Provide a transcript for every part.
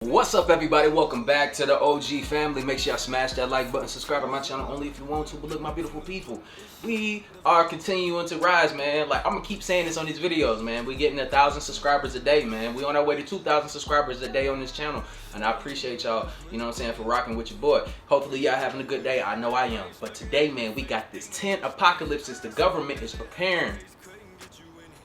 What's up, everybody? Welcome back to the OG family. Make sure y'all smash that like button, subscribe to my channel only if you want to. But look, my beautiful people, we are continuing to rise, man. Like, I'm gonna keep saying this on these videos, man. We're getting 1,000 subscribers a day, man. We on our way to 2,000 subscribers a day on this channel, and I appreciate y'all, you know what I'm saying, for rocking with your boy. Hopefully y'all having a good day. I know I am. But today, man, we got this 10 apocalypses the government is preparing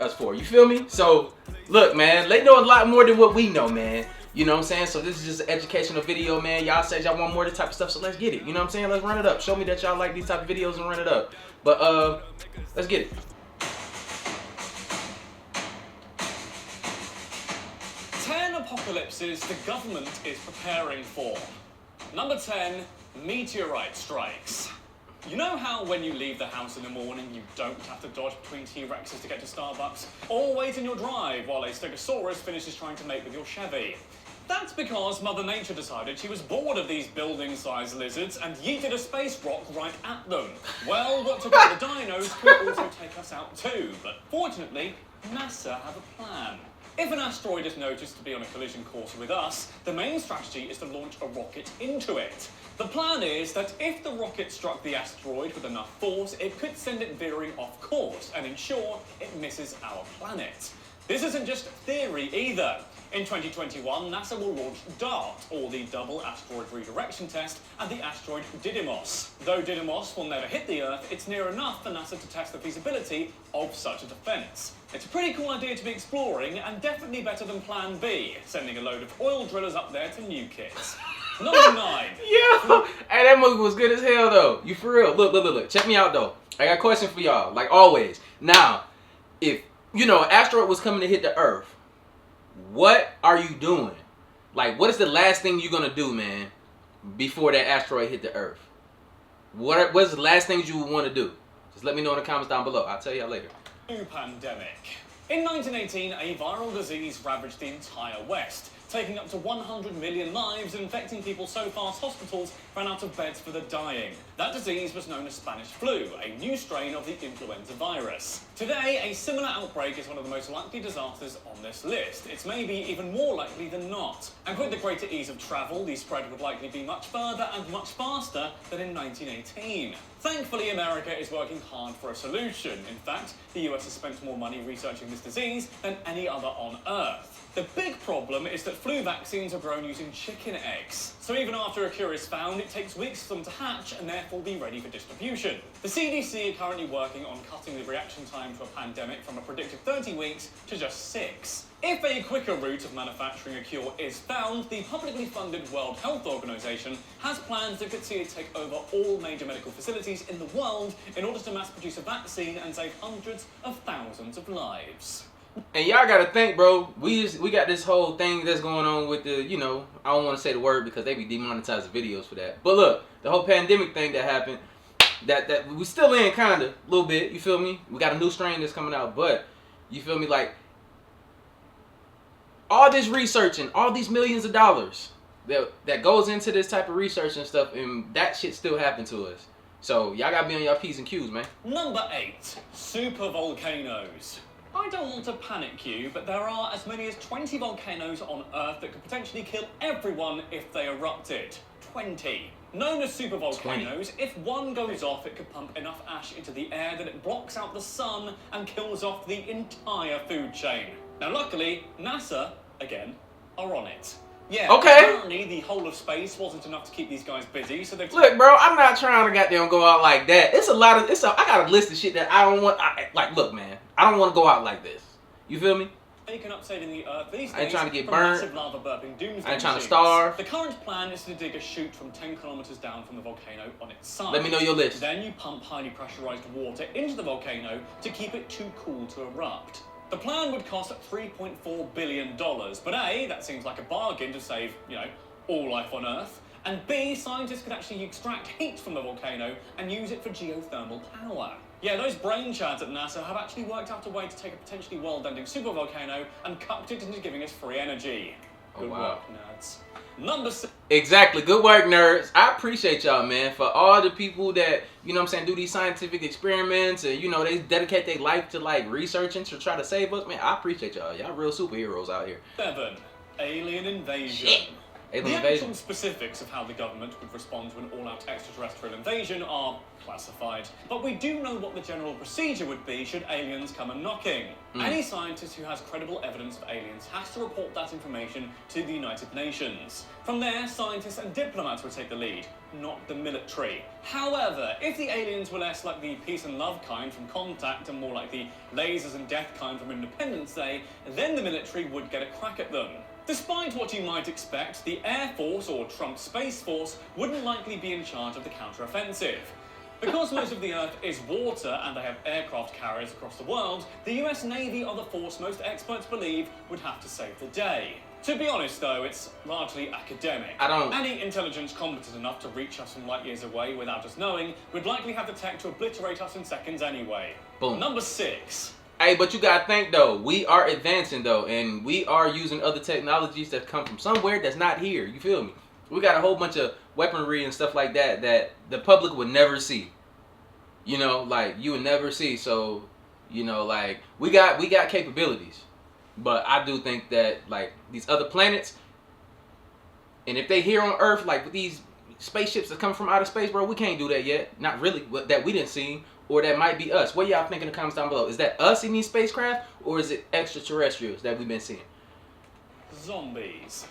us for. You feel me? So look, man, they know a lot more than what we know, man. You know what I'm saying? So this is just an educational video, man. Y'all said y'all want more of this type of stuff, so let's get it. You know what I'm saying? Let's run it up. Show me that y'all like these type of videos and run it up. But let's get it. 10 apocalypses the government is preparing for. Number 10, meteorite strikes. You know how when you leave the house in the morning, you don't have to dodge between T-Rexes to get to Starbucks? Or wait in your drive while a Stegosaurus finishes trying to mate with your Chevy? That's because Mother Nature decided she was bored of these building-sized lizards and yeeted a space rock right at them. Well, what took out the dinos could also take us out too, but fortunately, NASA have a plan. If an asteroid is noticed to be on a collision course with us, the main strategy is to launch a rocket into it. The plan is that if the rocket struck the asteroid with enough force, it could send it veering off course and ensure it misses our planet. This isn't just theory either. In 2021, NASA will launch DART, or the Double Asteroid Redirection Test, at the asteroid Didymos. Though Didymos will never hit the Earth, it's near enough for NASA to test the feasibility of such a defense. It's a pretty cool idea to be exploring, and definitely better than Plan B, sending a load of oil drillers up there to nuke it. Number 9. Yo, hey, that movie was good as hell, though. You for real? Look. Check me out, though. I got a question for y'all, like always. Now, if, you know, an asteroid was coming to hit the Earth, what are you doing? Like, what is the last thing you're gonna do, man, before that asteroid hit the Earth? What's the last things you would want to do? Just let me know in the comments down below. I'll tell y'all later. New pandemic. In 1918, a viral disease ravaged the entire West, taking up to 100 million lives and infecting people so fast hospitals ran out of beds for the dying. That disease was known as Spanish flu, a new strain of the influenza virus. Today, a similar outbreak is one of the most likely disasters on this list. It's maybe even more likely than not. And with the greater ease of travel, the spread would likely be much further and much faster than in 1918. Thankfully, America is working hard for a solution. In fact, the US has spent more money researching this disease than any other on Earth. The big problem is that flu vaccines are grown using chicken eggs. So even after a cure is found, it takes weeks for them to hatch and therefore be ready for distribution. The CDC are currently working on cutting the reaction time to a pandemic from a predicted 30 weeks to just 6. If a quicker route of manufacturing a cure is found, the publicly funded World Health Organization has plans that could see it take over all major medical facilities in the world in order to mass produce a vaccine and save hundreds of thousands of lives. And y'all gotta think, bro, we got this whole thing that's going on with the, you know, I don't want to say the word because they be demonetizing videos for that. But look, the whole pandemic thing that happened, that we still in kind of, a little bit, you feel me? We got a new strain that's coming out, but, you feel me, like, all this research and all these millions of dollars that goes into this type of research and stuff, and that shit still happened to us. So, y'all gotta be on your P's and Q's, man. Number 8, super volcanoes. I don't want to panic you, but there are as many as 20 volcanoes on Earth that could potentially kill everyone if they erupted. 20. Known as supervolcanoes, if one goes off, it could pump enough ash into the air that it blocks out the sun and kills off the entire food chain. Now luckily, NASA, again, are on it. Yeah, okay. Apparently the whole of space wasn't enough to keep these guys busy, so they've... Look, bro, I'm not trying to goddamn go out like that. I got a list of shit that I don't want, like, look, man, I don't want to go out like this. You feel me? Taken up saving the Earth these days. I ain't trying to get from burnt. Massive lava burping doomsday I ain't trying to machines. starve. The current plan is to dig a chute from 10 kilometers down from the volcano on its side. Let me know your list. Then you pump highly pressurized water into the volcano to keep it too cool to erupt. The plan would cost $3.4 billion, but A, that seems like a bargain to save, you know, all life on Earth, and B, scientists could actually extract heat from the volcano and use it for geothermal power. Yeah, those brain chads at NASA have actually worked out a way to take a potentially world-ending supervolcano and cupped it into giving us free energy. Good work, nerds. Number 6. Exactly. Good work, nerds. I appreciate y'all, man, for all the people that, you know what I'm saying, do these scientific experiments and, you know, they dedicate their life to, like, researching to try to save us. Man, I appreciate y'all. Y'all real superheroes out here. 7. alien invasion. Shit. Alien The invasion. actual specifics of how the government would respond to an all-out extraterrestrial invasion are classified, but we do know what the general procedure would be should aliens come a-knocking. Any scientist who has credible evidence of aliens has to report that information to the United Nations. From there, scientists and diplomats would take the lead, not the military. However, if the aliens were less like the peace and love kind from Contact and more like the lasers and death kind from Independence Day, then the military would get a crack at them. Despite what you might expect, the Air Force, or Trump's Space Force, wouldn't likely be in charge of the counter-offensive. Because most of the Earth is water and they have aircraft carriers across the world, the US Navy are the force most experts believe would have to save the day. To be honest though, it's largely academic. Any intelligence competent enough to reach us from light years away without us knowing would likely have the tech to obliterate us in seconds anyway. Boom. Number 6. Hey, but you gotta think though, we are advancing though, and we are using other technologies that come from somewhere that's not here. You feel me? We got a whole bunch of weaponry and stuff like that that the public would never see. You know, like you would never see. So, you know, like we got capabilities, but I do think that like these other planets, and if they here on Earth, like with these spaceships that come from outer space, bro, we can't do that yet. Not really, that we didn't see. Or that might be us. What y'all think in the comments down below? Is that us in these spacecraft, or is it extraterrestrials that we've been seeing? Zombies.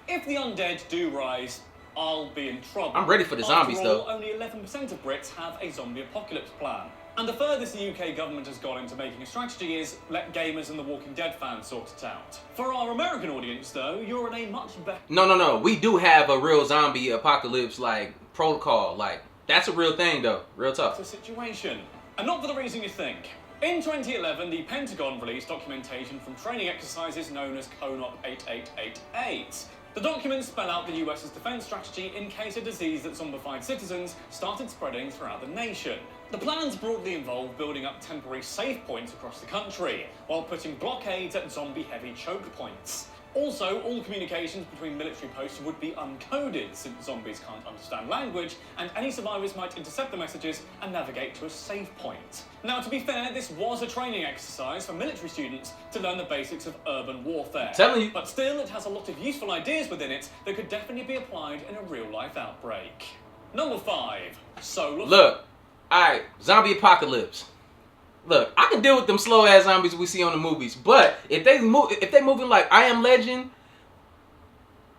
If the undead do rise, I'll be in trouble. I'm ready for the zombies, After all, though. Only 11% of Brits have a zombie apocalypse plan. And the furthest the UK government has gone into making a strategy is let gamers and the Walking Dead fans sort it out. For our American audience, though, you're in a much better... No. We do have a real zombie apocalypse, like, protocol. Like, that's a real thing, though. Real tough. Situation. And not for the reason you think. In 2011, the Pentagon released documentation from training exercises known as CONOP 8888. The documents spell out the US's defense strategy in case a disease that zombified citizens started spreading throughout the nation. The plans broadly involve building up temporary safe points across the country, while putting blockades at zombie-heavy choke points. Also, all communications between military posts would be uncoded, since zombies can't understand language, and any survivors might intercept the messages and navigate to a safe point. Now, to be fair, this was a training exercise for military students to learn the basics of urban warfare. Telling you. But still, it has a lot of useful ideas within it that could definitely be applied in a real-life outbreak. Number 5. Solar... Look, alright, zombie apocalypse. Look, I can deal with them slow ass zombies we see on the movies, but if they moving like I Am Legend,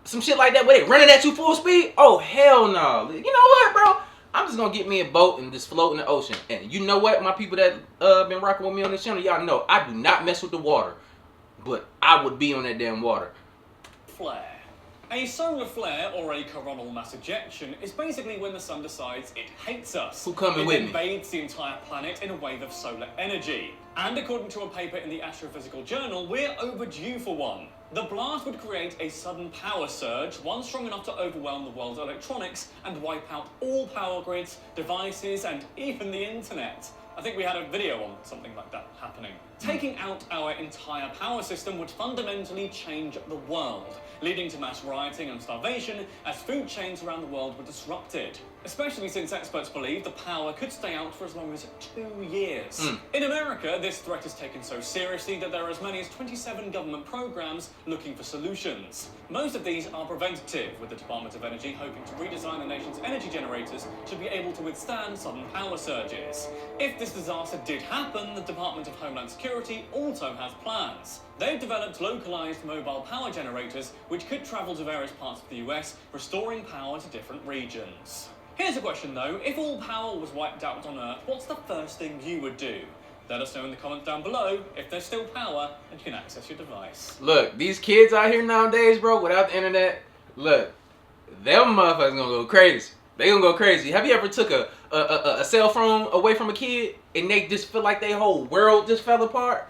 some shit like that, where they running at you full speed, oh hell no! You know what, bro? I'm just gonna get me a boat and just float in the ocean. And you know what, my people that been rocking with me on this channel, y'all know I do not mess with the water, but I would be on that damn water. Flare. A solar flare, or a coronal mass ejection, is basically when the sun decides it hates us. Who coming with me? It invades the entire planet in a wave of solar energy. And according to a paper in the Astrophysical Journal, we're overdue for one. The blast would create a sudden power surge, one strong enough to overwhelm the world's electronics and wipe out all power grids, devices, and even the internet. I think we had a video on something like that happening. Taking out our entire power system would fundamentally change the world, leading to mass rioting and starvation as food chains around the world were disrupted. Especially since experts believe the power could stay out for as long as 2 years. In America, this threat is taken so seriously that there are as many as 27 government programs looking for solutions. Most of these are preventative, with the Department of Energy hoping to redesign the nation's energy generators to be able to withstand sudden power surges. If this disaster did happen, the Department of Homeland Security also has plans. They've developed localized mobile power generators which could travel to various parts of the US, restoring power to different regions. Here's a question though, if all power was wiped out on Earth, what's the first thing you would do? Let us know in the comments down below if there's still power and you can access your device. Look, these kids out here nowadays, bro, without the internet, look, them motherfuckers gonna go crazy. They gonna go crazy. Have you ever took a cell phone away from a kid and they just feel like their whole world just fell apart?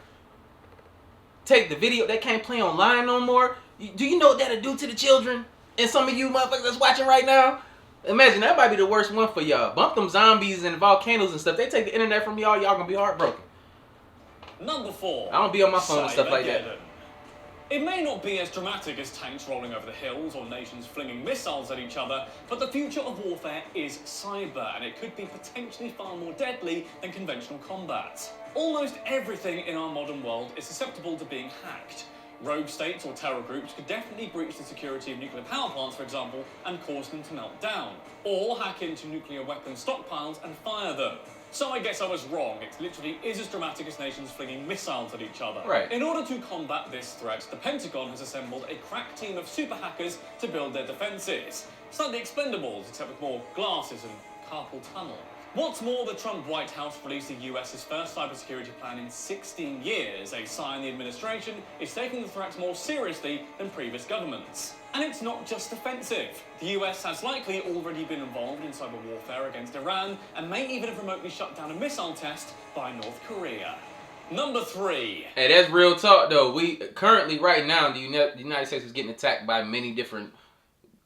Take the video, they can't play online no more. Do you know what that'll do to the children? And some of you motherfuckers that's watching right now? Imagine, that might be the worst one for y'all. Bump them zombies and volcanoes and stuff. They take the internet from y'all gonna be heartbroken. Number 4. I don't be on my phone and stuff like that. It may not be as dramatic as tanks rolling over the hills or nations flinging missiles at each other, but the future of warfare is cyber, and it could be potentially far more deadly than conventional combat. Almost everything in our modern world is susceptible to being hacked. Rogue states or terror groups could definitely breach the security of nuclear power plants, for example, and cause them to melt down, or hack into nuclear weapons stockpiles and fire them. So I guess I was wrong. It literally is as dramatic as nations flinging missiles at each other. Right. In order to combat this threat, the Pentagon has assembled a crack team of super hackers to build their defences. It's like the Expendables, except with more glasses and carpal tunnel. What's more, the Trump White House released the US's first cybersecurity plan in 16 years, a sign the administration is taking the threat more seriously than previous governments. And it's not just offensive. The US has likely already been involved in cyber warfare against Iran and may even have remotely shut down a missile test by North Korea. Number 3. Hey, that's real talk though. We currently, right now, the United States is getting attacked by many different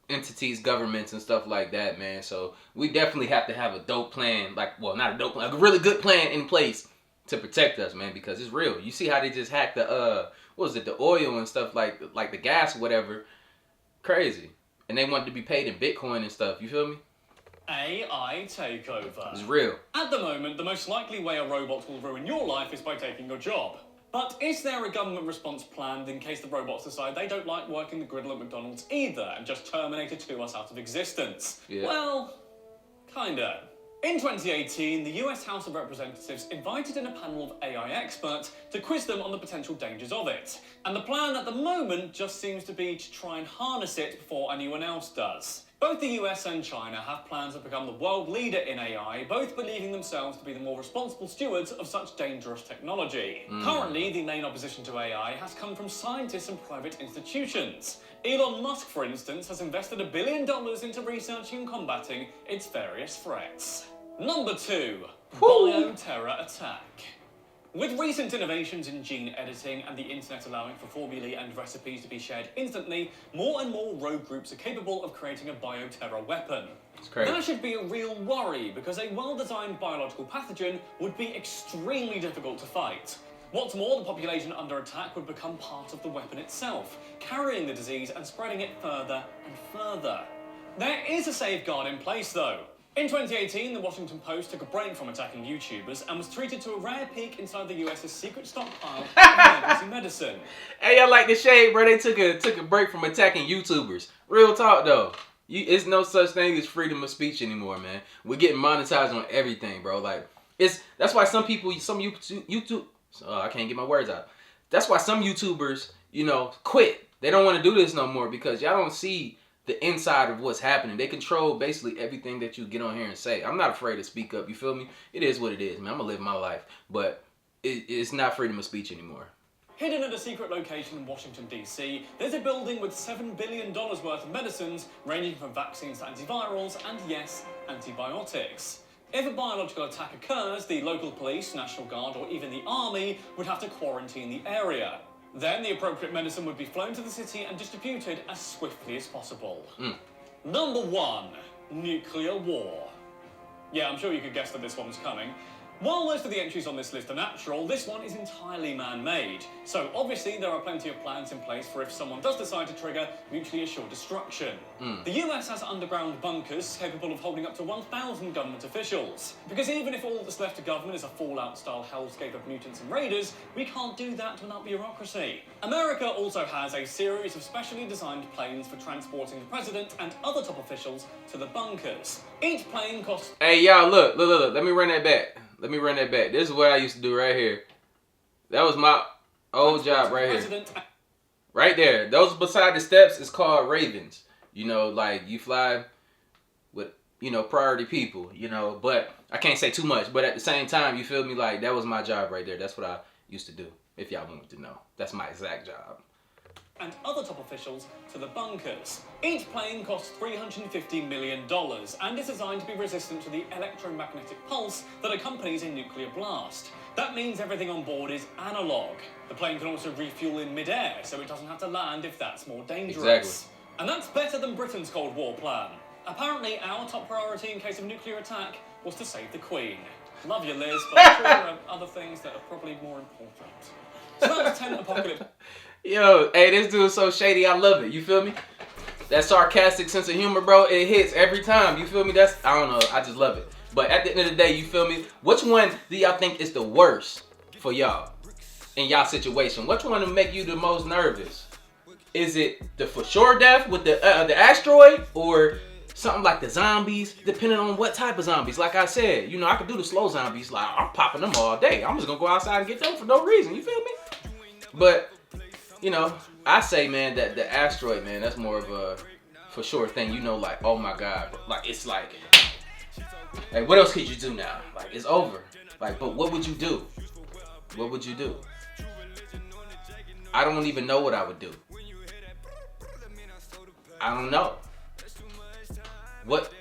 entities, governments, and stuff like that, man. So we definitely have to have a dope plan, not a dope plan, a really good plan in place to protect us, man, because it's real. You see how they just hacked the the oil and stuff, like the gas or whatever. Crazy. And they wanted to be paid in Bitcoin and stuff. You feel me? AI takeover. It's real. At the moment, the most likely way a robot will ruin your life is by taking your job. But is there a government response planned in case the robots decide they don't like working the griddle at McDonald's either and just terminator to us out of existence? Yeah. Well, kinda. In 2018, the US House of Representatives invited in a panel of AI experts to quiz them on the potential dangers of it. And the plan at the moment just seems to be to try and harness it before anyone else does. Both the US and China have plans to become the world leader in AI, both believing themselves to be the more responsible stewards of such dangerous technology. Currently, the main opposition to AI has come from scientists and private institutions. Elon Musk, for instance, has invested $1 billion into researching and combating its various threats. Number 2. Bioterror attack. With recent innovations in gene editing and the internet allowing for formulae and recipes to be shared instantly, more and more rogue groups are capable of creating a bioterror weapon. It's crazy. That should be a real worry, because a well-designed biological pathogen would be extremely difficult to fight. What's more, the population under attack would become part of the weapon itself, carrying the disease and spreading it further and further. There is a safeguard in place, though. In 2018, the Washington Post took a break from attacking YouTubers and was treated to a rare peek inside the US's secret stockpile of emergency medicine. Hey, I like the shade, bro. They took a break from attacking YouTubers. Real talk, though. It's no such thing as freedom of speech anymore, man. We're getting monetized on everything, bro. That's why some YouTube, I can't get my words out. That's why some YouTubers, quit. They don't want to do this no more because y'all don't see the inside of what's happening. They control basically everything that you get on here and say. I'm not afraid to speak up, you feel me? It is what it is, man. I'm gonna live my life. But it's not freedom of speech anymore. Hidden at a secret location in Washington, D.C., there's a building with $7 billion worth of medicines, ranging from vaccines to antivirals and, yes, antibiotics. If a biological attack occurs, the local police, National Guard, or even the army would have to quarantine the area. Then the appropriate medicine would be flown to the city and distributed as swiftly as possible. Number 1. Nuclear war. Yeah, I'm sure you could guess that this one was coming. While most of the entries on this list are natural, this one is entirely man-made. So obviously there are plenty of plans in place for if someone does decide to trigger mutually assured destruction. The US has underground bunkers capable of holding up to 1,000 government officials. Because even if all that's left to government is a Fallout-style hellscape of mutants and raiders, we can't do that without bureaucracy. America also has a series of specially designed planes for transporting the president and other top officials to the bunkers. Each plane costs... Hey, y'all, look. Let me run that back. This is what I used to do right here. That was my old job right here. Right there. Those beside the steps is called ravens. You fly with, priority people, But I can't say too much. But at the same time, you feel me? That was my job right there. That's what I used to do, if y'all wanted to know. That's my exact job. And other top officials to the bunkers. Each plane costs $350 million and is designed to be resistant to the electromagnetic pulse that accompanies a nuclear blast. That means everything on board is analog. The plane can also refuel in mid-air, so it doesn't have to land if that's more dangerous. Exactly. And that's better than Britain's Cold War plan. Apparently, our top priority in case of nuclear attack was to save the Queen. Love you, Liz, but I'm sure there are other things that are probably more important. So that was 10 apocalypse. Yo, hey, this dude's so shady, I love it, you feel me? That sarcastic sense of humor, bro, it hits every time, you feel me? I don't know, I just love it. But at the end of the day, you feel me? Which one do y'all think is the worst for y'all? in y'all situation? Which one would make you the most nervous? Is it the for sure death with the asteroid, or something like the zombies? Depending on what type of zombies. Like I said, you know, I could do the slow zombies. Like, I'm popping them all day. I'm just gonna go outside and get them for no reason. You feel me? But you know, I say, man, that the asteroid, man, that's more of a for sure thing. You know, like, oh my God, like it's like what else could you do now? Like, it's over. Like, but what would you do? What would you do? I don't even know what I would do. I don't know. What?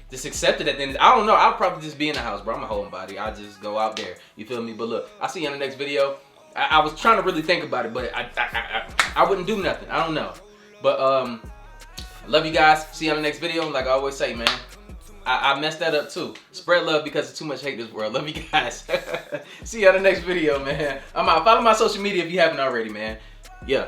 Just accept it at the end. I don't know. I'll probably just be in the house, bro. I'm a homebody. I'll just go out there. You feel me? But look, I'll see you in the next video. I was trying to really think about it, but I wouldn't do nothing. I don't know. But I love you guys. See you on the next video. Like I always say, man, I messed that up too. Spread love because there's too much hate in this world. Love you guys. See you on the next video, man. I'm out. Follow my social media if you haven't already, man. Yeah.